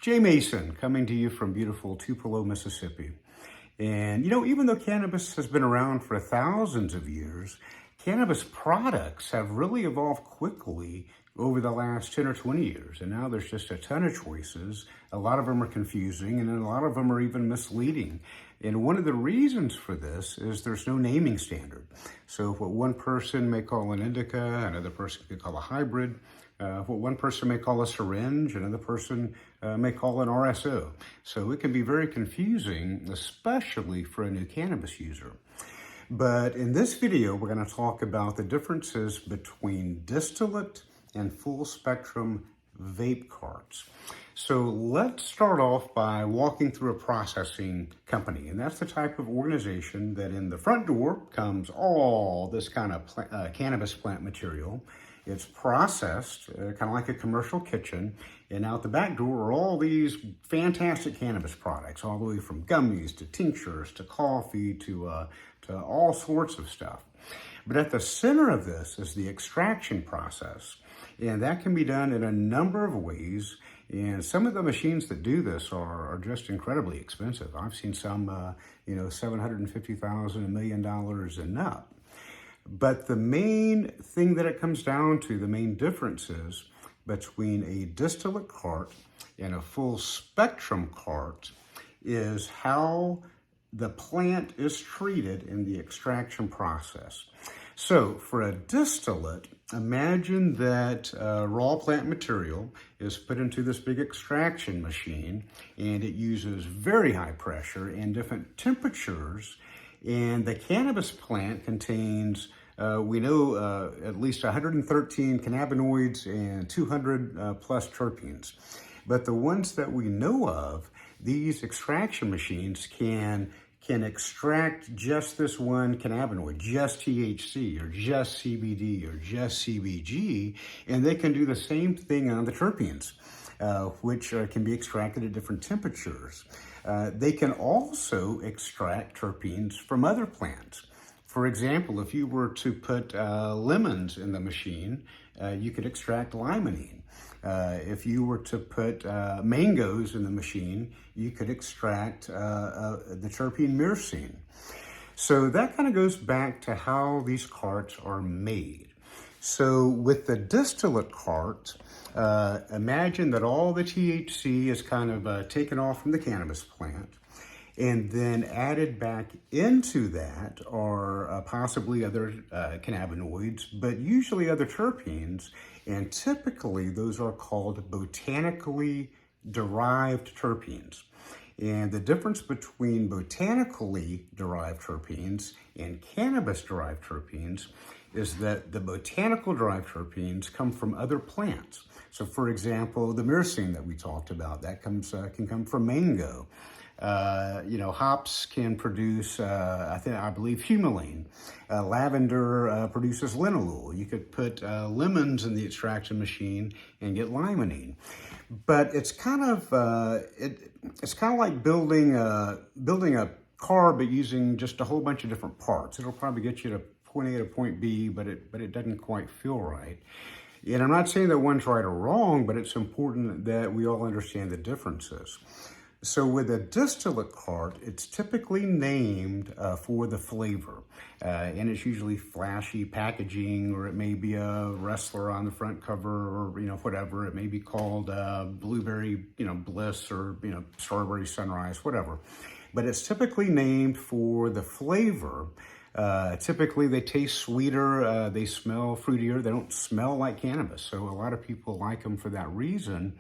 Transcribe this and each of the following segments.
Jay Mason coming to you from beautiful Tupelo, Mississippi. And even though cannabis has been around for thousands of years, cannabis products have really evolved quickly over the last 10 or 20 years. And now there's just a ton of choices. A lot of them are confusing and a lot of them are even misleading. And one of the reasons for this is there's no naming standard. So what one person may call an indica, another person could call a hybrid. What one person may call a syringe, another person may call an RSO. So it can be very confusing, especially for a new cannabis user. But in this video, we're going to talk about the differences between distillate and full spectrum vape carts. So let's start off by walking through a processing company. And that's the type of organization that in the front door comes all this kind of cannabis plant material. It's processed, kind of like a commercial kitchen, and out the back door are all these fantastic cannabis products, all the way from gummies to tinctures to coffee to all sorts of stuff. But at the center of this is the extraction process, and that can be done in a number of ways. And some of the machines that do this are just incredibly expensive. I've seen some, $750,000, $1 million and up. But the main thing that it comes down to, the main differences between a distillate cart and a full spectrum cart is how the plant is treated in the extraction process. So for a distillate, imagine that raw plant material is put into this big extraction machine, and it uses very high pressure and different temperatures. And the cannabis plant contains, we know, at least 113 cannabinoids and 200 plus terpenes. But the ones that we know of, these extraction machines can extract just this one cannabinoid, just THC or just CBD or just CBG, and they can do the same thing on the terpenes, which can be extracted at different temperatures. They can also extract terpenes from other plants. For example, if you were to put lemons in the machine, you could extract limonene. If you were to put mangoes in the machine, you could extract the terpene myrcene. So that kind of goes back to how these carts are made. So with the distillate cart, imagine that all the THC is kind of taken off from the cannabis plant, and then added back into that are possibly other cannabinoids, but usually other terpenes, and typically those are called botanically derived terpenes. And the difference between botanically derived terpenes and cannabis-derived terpenes is that the botanical derived terpenes come from other plants. So for example, the myrcene that we talked about, that can come from mango. Hops can produce, I believe, humulene. Lavender produces linalool. You could put lemons in the extraction machine and get limonene. But it's kind of like building a car, but using just a whole bunch of different parts. It'll probably get you to point A to point B, but it doesn't quite feel right. And I'm not saying that one's right or wrong, but it's important that we all understand the differences. So with a distillate cart, it's typically named for the flavor, and it's usually flashy packaging, or it may be a wrestler on the front cover, or whatever. It may be called blueberry, bliss, or strawberry sunrise, whatever. But it's typically named for the flavor. Typically they taste sweeter, they smell fruitier, they don't smell like cannabis. So a lot of people like them for that reason.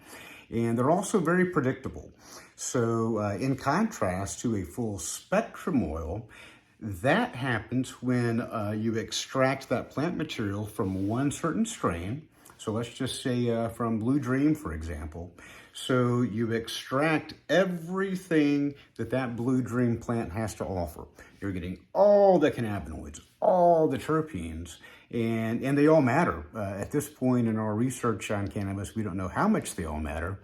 And they're also very predictable. So in contrast to a full spectrum oil, that happens when you extract that plant material from one certain strain. So let's just say from Blue Dream, for example. So you extract everything that Blue Dream plant has to offer. You're getting all the cannabinoids, all the terpenes, and they all matter. At this point in our research on cannabis, we don't know how much they all matter.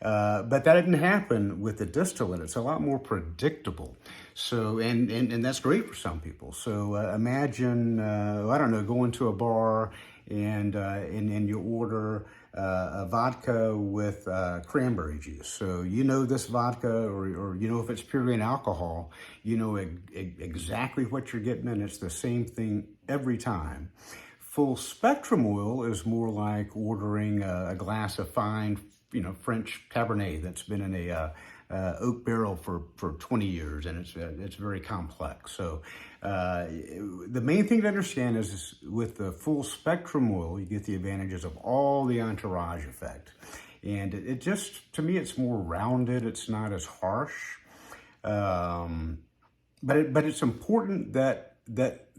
But that didn't happen with the distillate. It's a lot more predictable. So, and that's great for some people. So imagine, going to a bar and you order a vodka with cranberry juice. So you know this vodka, or you know if it's purely an alcohol, you know exactly what you're getting, and it's the same thing every time. Full spectrum oil is more like ordering a glass of fine, French Cabernet that's been in a oak barrel for 20 years, and it's very complex. So the main thing to understand is with the full spectrum oil, you get the advantages of all the entourage effect. And it just, to me, it's more rounded. It's not as harsh. But it's important that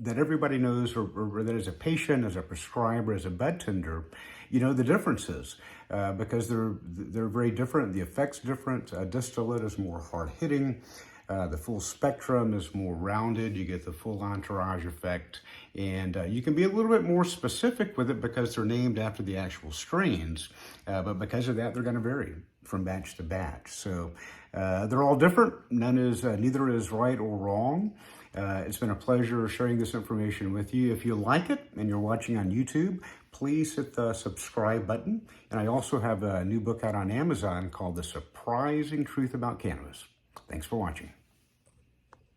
everybody knows, or that as a patient, as a prescriber, as a bud tender, you know the differences, because they're very different. The effect's different. Distillate is more hard hitting. The full spectrum is more rounded. You get the full entourage effect, and you can be a little bit more specific with it because they're named after the actual strains. But because of that, they're going to vary from batch to batch. So they're all different. Neither is right or wrong. It's been a pleasure sharing this information with you. If you like it and you're watching on YouTube, please hit the subscribe button. And I also have a new book out on Amazon called The Surprising Truth About Cannabis. Thanks for watching.